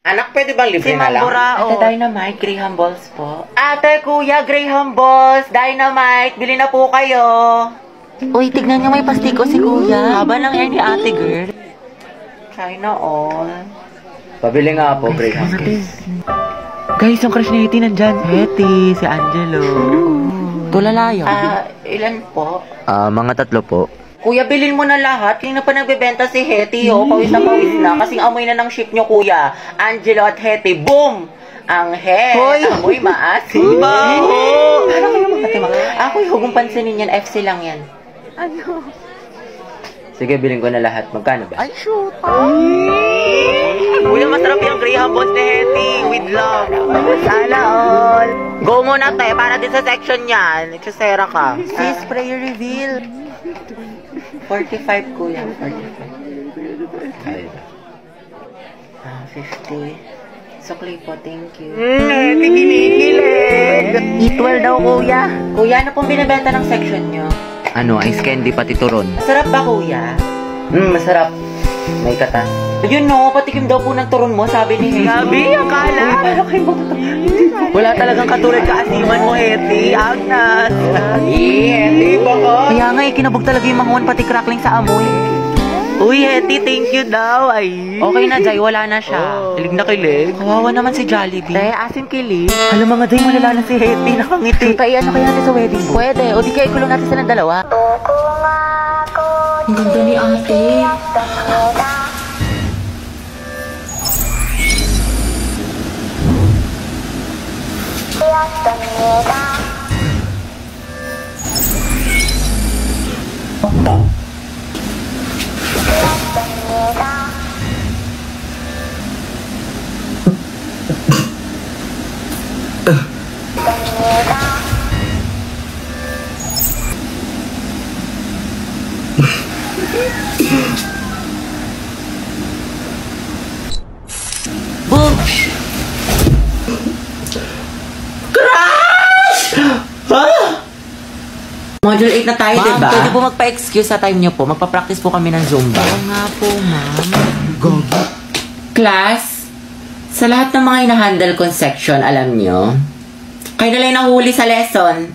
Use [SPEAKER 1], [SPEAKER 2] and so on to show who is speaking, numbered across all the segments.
[SPEAKER 1] Anak, pwede bang libre na lang?
[SPEAKER 2] Ate Dynamite, Graham Balls po. Ate, kuya, Graham Balls, Dynamite, bili na po kayo. Uy, tignan niyo may pastiko si kuya. Haba lang yan ni ate, girl. China all.
[SPEAKER 1] Pabili nga po, Graham.
[SPEAKER 2] Guys, yung crush ni Hetty nandyan. Hetty, si Angelo. Tulala yun. Ilan po?
[SPEAKER 1] Mga 3 po.
[SPEAKER 2] Kuya, bilhin mo na lahat. Kaya na pa nagbebenta si Hetty, oh. Pawis na. Kasing amoy na ng ship nyo, kuya. Angelo at Hetty. Boom! Ang amoy maasim. Baho! Parang kayo mga tima. Ako, huwag mong pansinin yan. FC lang yan. Ano?
[SPEAKER 1] Sige, bilhin ko na lahat. Magkano ba?
[SPEAKER 2] Ay, shoot! Kuya, masarap yung Graham Balls ni Hetty. With love. Sana all. Go muna, te. Para din sa section yan. Itusera ka. Sis, prayer reveal. 45, kuya. 45.
[SPEAKER 1] Ay.
[SPEAKER 2] 50. Sukli po, thank you.
[SPEAKER 1] Kikilig!
[SPEAKER 2] Eatwell daw, kuya. Kuya, ano pong binibenta ng section nyo?
[SPEAKER 1] Ano, ice candy pati turon.
[SPEAKER 2] Masarap ba, kuya?
[SPEAKER 1] Masarap. May katas.
[SPEAKER 2] Yun no, patikim daw po ng turon mo, sabi ni Hetty. Sabi, akala. Paano kayo wala talagang katulad kaasiman mo, Hetty. Agnas. Hetty, baka. Kaya nga, kinabog talaga yung manguan, pati crackling sa amoy. Uy, Hetty, thank you daw. Ay. Okay na, Jai, wala na siya. Kilig na kilig. Kawawa naman si Jollibee. Asim kilig. Alam mga Jai, malala na si Hetty, nakangiti. Tayo, ano kaya natin sa wedding mo? Pwede, o di kaya ikulong natin silang dalawa. Ang ganda ni ate. Boom! Crush! Module 8 na tayo, diba? Pwede po magpa-excuse sa time nyo po. Magpa-practice po kami ng Zumba. Oo nga po, ma'am. Gogo. Class, sa lahat ng mga hinahandle kong section, alam nyo, kayo na lang nahuli sa lesson.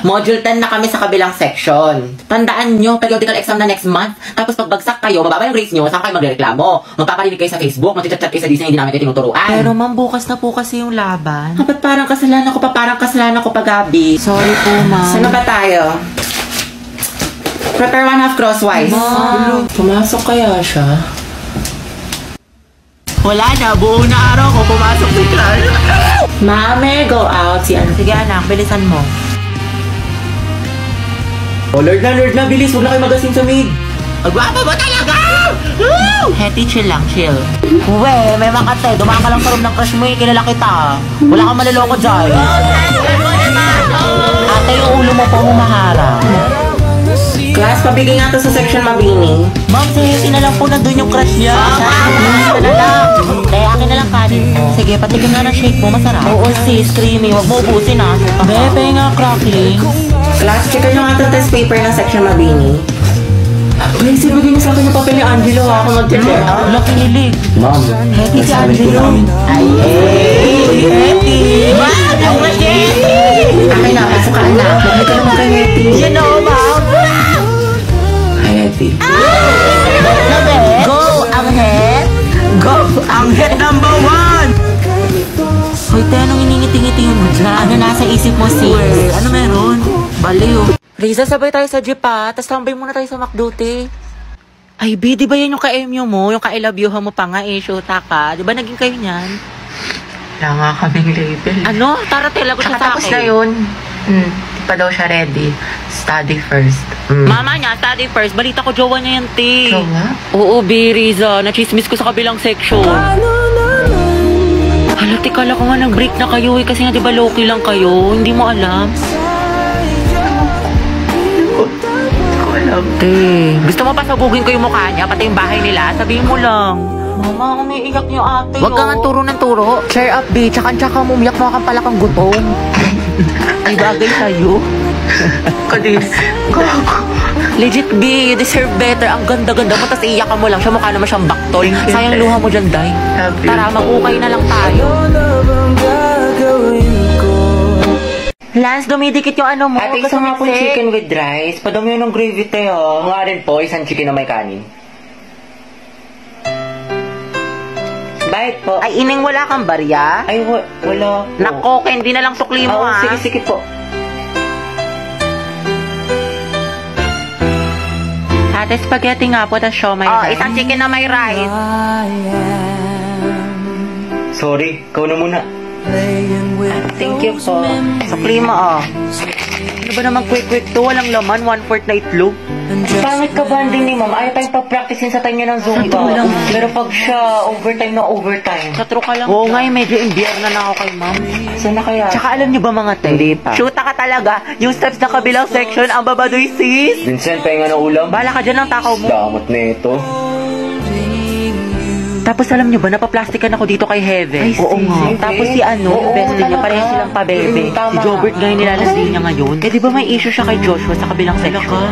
[SPEAKER 2] Module 10 na kami sa kabilang section. Tandaan nyo, periodical exam na next month. Tapos pagbagsak kayo, mababa yung grades nyo, saan kayo magreklamo? Magpaparinig kayo sa Facebook, magchat-chat kayo sa Disney, hindi namin kayo tinuturuan. Pero ma'am, bukas na po kasi yung laban. Dapat parang kasalanan ko pa, Gabi. Sorry po, ma'am. Saan ba tayo? Prepare 1/2 crosswise. Ma'am, pumasok kaya siya? Wala na, buong na araw ko pumasok si Clark. Mame, go out. Sige anak, bilisan mo. Oh, Lord na, bilis. Huwag na kayo magasin sa maid. Agwapa mo talaga! Hetty, chill lang, chill. Uwe, may makate. Dumaan ka lang sa room ng crush mo, kilala kita. Wala kang maliloko dyan. Ate, yung ulo mo po humahara. Class, pabigay nga to sa section Mabini. Ma'am, si Hetty na lang po nandun yung crush niya. Akin na lang kanin mo. Sige, patikin nga ng shake mo, masarap. Oo sis, creamy. Huwag mo ubusin ah. Bebe nga, crackling. Class, checkan nyo nga itong test paper ng section Mabini. Guys, ibigay niyo sa akin yung papel ni Angelo ha, kung mag-check. Wala kinilig.
[SPEAKER 1] Ma'am,
[SPEAKER 2] Hetty si Angelo. Ay, Hetty. Ma'am, ang Hetty. Akin na, pasok ka na. Bakit ka naman kay Hetty? You know, ma'am.
[SPEAKER 1] Hi, Hetty.
[SPEAKER 2] Go, ang het. Go, ang het number 1. Hoy, te, anong iningiti-ngiti mo dyan? Ano nasa isip mo, sis? Ano meron? Baliw. Riza, sabay tayo sa jeep ha. Tapos tambay muna tayo sa McDo, te. Ay, B, di ba yan yung ka-MU mo? Yung ka-I love you mo pa nga eh, shoota ka. Di ba naging kayo niyan?
[SPEAKER 3] Wala nga kaming label.
[SPEAKER 2] Ano? Tara, te, lagot siya sa akin.
[SPEAKER 3] Tapos na yun. Di pa daw siya ready. Study first.
[SPEAKER 2] Mama niya, study first. Balita ko, jowa niya yan, te.
[SPEAKER 3] Jowa?
[SPEAKER 2] Oo, B, Riza. Nachismis ko sa kabilang section. Hala, te, kala ko nga nag-break na kayo eh. Kasi nga, di ba, low-key lang kayo? Hindi mo alam. Te, gusto mo pa sabugin ko yung mukha niya, pati yung bahay nila? Sabihin mo lang. Mama, umiiyak niyo ate. Huwag kang turo ng turo. Cheer up, B. Tsaka mo, umiyak mo kang pala kang gutom. Ay, bagay sa'yo.
[SPEAKER 3] Kadis.
[SPEAKER 2] Legit, B, you deserve better. Ang ganda-ganda mo, tapos iiyakan mo lang siya. Mukha naman siyang baktol. Sayang luha mo dyan, Day. Tara, mag-ukay na lang tayo. Lance, dumidikit yung ano mo.
[SPEAKER 1] Ate,
[SPEAKER 2] Gusto
[SPEAKER 1] isang
[SPEAKER 2] mo
[SPEAKER 1] nga po chicken with rice. Padami yun ng gravy tayo. Nga rin po, isang chicken na may kanin. Bakit po?
[SPEAKER 2] Ay, ining wala kang barya?
[SPEAKER 1] Ay, wala po.
[SPEAKER 2] Nako, hindi na lang sukli mo, ha?
[SPEAKER 1] Sige po.
[SPEAKER 2] Ate, spaghetti nga po, tas siomay rice. Isang chicken na may rice.
[SPEAKER 1] Sorry, ikaw na muna.
[SPEAKER 2] Thank you po. Sukli mo, Ano ba naman quick to? Walang laman, 1/4 na itlog.
[SPEAKER 1] Pangit ka banding ni ma'am. Ayaw tayong pa-practice sa tayo ng Zumba. Pero pag siya, overtime na overtime.
[SPEAKER 2] Sa true ka lang. Oo nga, medyo imbierna na ako kay ma'am.
[SPEAKER 1] Saan na kaya?
[SPEAKER 2] Tsaka alam niyo ba mga te?
[SPEAKER 1] Hindi pa.
[SPEAKER 2] Shoota ka talaga. Yung steps na kabilang section, ang babadoy sis.
[SPEAKER 1] Vincent, pahinga na ulam.
[SPEAKER 2] Bala ka dyan ng takaw mo.
[SPEAKER 1] Damot na ito.
[SPEAKER 2] Tapos alam niyo ba, napaplastikan ako dito kay Heaven.
[SPEAKER 1] Oo nga.
[SPEAKER 2] Tapos si yung best din niya, pareho silang pabebe. Si Jobert nga yung nilalandi niya ngayon. Eh di ba may issue siya kay Joshua sa kabilang section?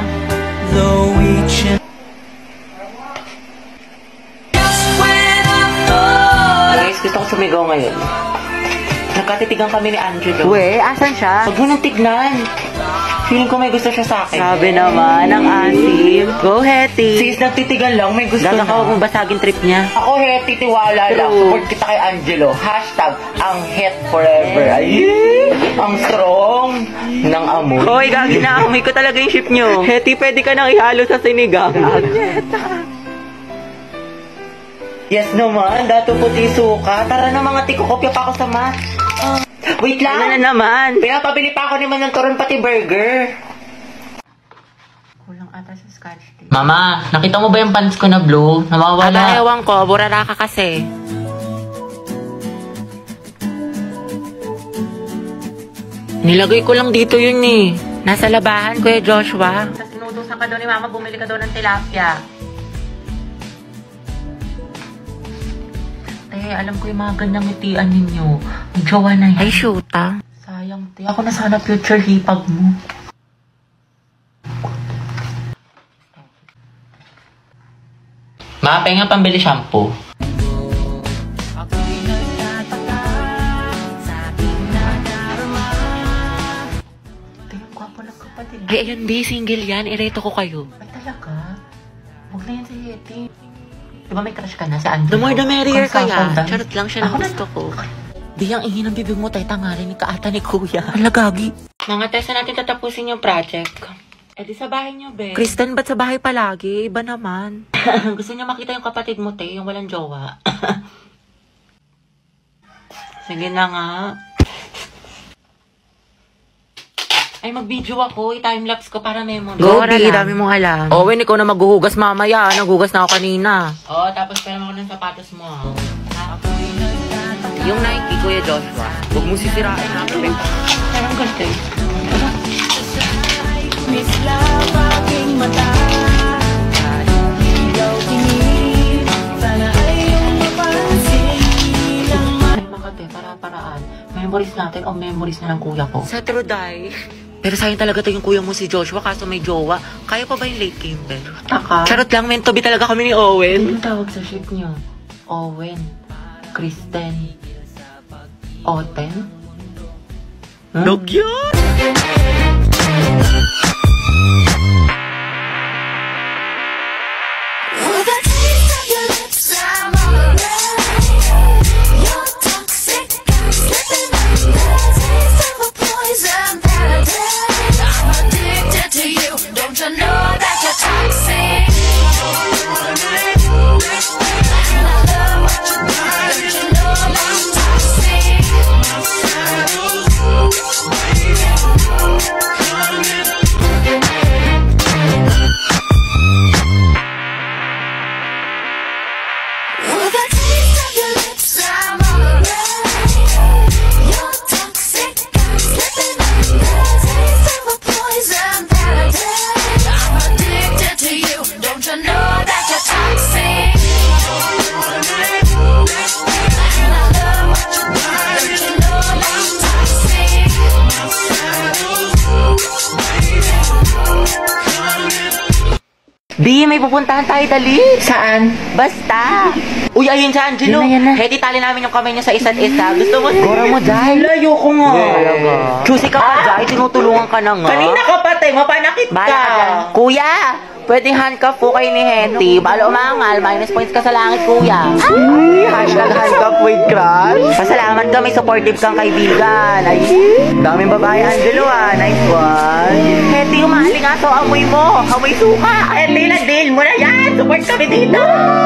[SPEAKER 1] Guys, gusto ko sumigaw ngayon. Nagkatitigan kami ni Angelo.
[SPEAKER 2] We, asan siya?
[SPEAKER 1] Huwag mo nang tignan. Feeling ko may gusto siya sa akin.
[SPEAKER 2] Sabi naman, ang asim. Go, Hetty.
[SPEAKER 1] Sis, nagtitigan lang, may gusto na.
[SPEAKER 2] Gagakaw mong basagin trip niya.
[SPEAKER 1] Ako, Hetty, tiwala lang. Support kita kay Angelo. Hashtag, ang het forever. Ay, ang strong ng amoy.
[SPEAKER 2] Hoy, gagi na amoy ko talaga yung ship nyo. Hetty, pwede ka nang ihalo sa sinigang.
[SPEAKER 1] Yes naman, dato puti suka. Tara na mga tiko, kopya pa ako sa mat. Wait lang.
[SPEAKER 2] Ano na naman?
[SPEAKER 1] Pinapabili pa ako naman ng turon pati burger.
[SPEAKER 3] Kulang ata sa scotch tape.
[SPEAKER 2] Mama, nakita mo ba yung pants ko na blue? Nawawala. Ewan ko, burara ka kasi. Nilagay ko lang dito yun eh. Nasa labahan, Kuya Joshua. Sa sinutusan ka daw ni Mama, bumili ka daw ng tilapia. Alam ko yung mga ganyang ngitian ninyo. May jowa na yan. Ay, shoot Sayang, te. Ako na sana future hipag mo. Ma, penga pambili shampoo.
[SPEAKER 3] Tingnan ko po ng kapatid.
[SPEAKER 2] Ay, ayun, di. Single yan. Ireto ko kayo.
[SPEAKER 3] Ay talaga? Huwag na yan si Yeti. Di ba may crush ka na sa Angelo?
[SPEAKER 2] The more the merrier kaya.
[SPEAKER 3] Consultant.
[SPEAKER 2] Charot lang siya ng gusto ko. Di ang ingin ng bibig mo tayo tangarin ni kaata ni Kuya. Alagagi. Mga tesa natin tatapusin yung project. Eh di sa bahay niyo, be. Kristen, ba't sa bahay palagi? Iba naman. Gusto niyo makita yung kapatid mo, te, yung walang jowa. Sige na nga. Ay, mag-video ako. I-timelapse ko para memory.
[SPEAKER 3] Go, Di. Dami mong alam.
[SPEAKER 2] Owen, ikaw na maghuhugas mamaya. Naghugas na ako kanina. Oo, tapos pera mo ng sapatos mo. Yung Nike, Kuya Joshua. Huwag mo sisirain na.
[SPEAKER 3] Parang ganito eh.
[SPEAKER 2] Ay, makate, para-paraan. Memories natin o memories na ng kuya ko. Sa Truday. Pero sayang talaga to yung kuya mo si Joshua kaso may jowa. Kaya pa ba yung late Kimber?
[SPEAKER 3] Taka.
[SPEAKER 2] Charot lang, meant to be talaga kami ni Owen.
[SPEAKER 3] Ano tawag sa ship niyo?
[SPEAKER 2] Owen. Kristen. Oten?
[SPEAKER 3] Huh?
[SPEAKER 2] Yun!
[SPEAKER 4] Coming
[SPEAKER 2] Di, may pupuntahan tayo, dali.
[SPEAKER 1] Saan?
[SPEAKER 2] Basta. Uy, ayun siya, Angelo.
[SPEAKER 3] Yan na.
[SPEAKER 2] Heti, tali namin yung kamay niyo sa isa't isa. Gusto mo?
[SPEAKER 1] Gora mo, Jai. Layo ko nga.
[SPEAKER 2] Choosy ka pa, Jai. Tinutulungan ka na nga.
[SPEAKER 1] Kanina ka pa, te. Mapanakit
[SPEAKER 2] Bahala ka dyan.
[SPEAKER 1] ka.
[SPEAKER 2] Kuya, pwedeng handcuff po kayo ni Heti. Balo umangal, minus points ka sa langit, kuya. Hashtag handcuff with crush. Pasalamat ka, may supportive kang kaibigan. Ay, daming babae, Angelo ah. Nice one. Heti, umaalingaso, amoy mo. Amoy suka.
[SPEAKER 1] Heti, na-deal mo na yan. Support kami dito.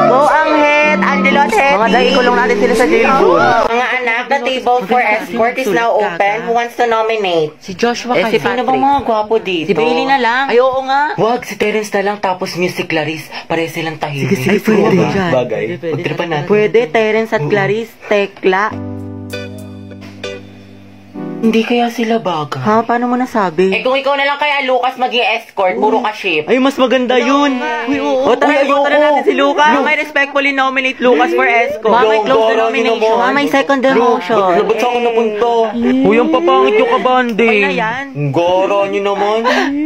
[SPEAKER 2] Go ang Het, Angelo at Heti. Mga dahil kulong natin sila sa jailboot.
[SPEAKER 1] Mga anak, the table for escort is now open. Who wants to nominate?
[SPEAKER 2] Si Joshua
[SPEAKER 1] Si Sino bang mga gwapo dito?
[SPEAKER 2] Si Bailey na lang. Ay, oo nga.
[SPEAKER 1] Wag, si Terence na lang tapos music Clarice. Pare silang tahimik.
[SPEAKER 2] Sige, pwede dyan.
[SPEAKER 1] Bagay. Pagtripan natin.
[SPEAKER 2] Pwede, Terence at Clarice, Tekla.
[SPEAKER 1] Hindi kaya sila bagay.
[SPEAKER 2] Ha? Paano mo nasabi?
[SPEAKER 1] Eh kung ikaw na lang kaya Lucas mag-i-escort, puro ka ship.
[SPEAKER 2] Ay, mas maganda yun. Uy, oo. O, tara,
[SPEAKER 1] Uy, ayoko.
[SPEAKER 2] na natin si Lucas. May respectfully nominate Lucas for escort.
[SPEAKER 1] Ma, may close
[SPEAKER 2] Goro,
[SPEAKER 1] nomination.
[SPEAKER 2] Ma, may second demotion.
[SPEAKER 1] Ba't sa ako napunta?
[SPEAKER 2] Uy, ang papangit yung kabanding. Ay na yan.
[SPEAKER 1] Goro nyo naman.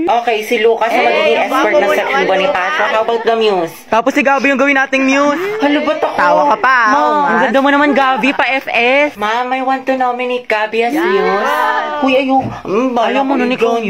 [SPEAKER 1] Okay, si Lucas ang magiging escort ng Section Bonifacio. How about the Muse?
[SPEAKER 2] Tapos si Gabi yung gawin nating muse.
[SPEAKER 1] Halo, ba't ako?
[SPEAKER 2] Tawa ka pa.
[SPEAKER 1] Ma,
[SPEAKER 2] Ang ganda mo naman, Gabi, pa FS.
[SPEAKER 1] Ma'am, I want to nominate Gabby as Muse. Uy, ayaw.
[SPEAKER 2] Ayaw mo nun, ikaw.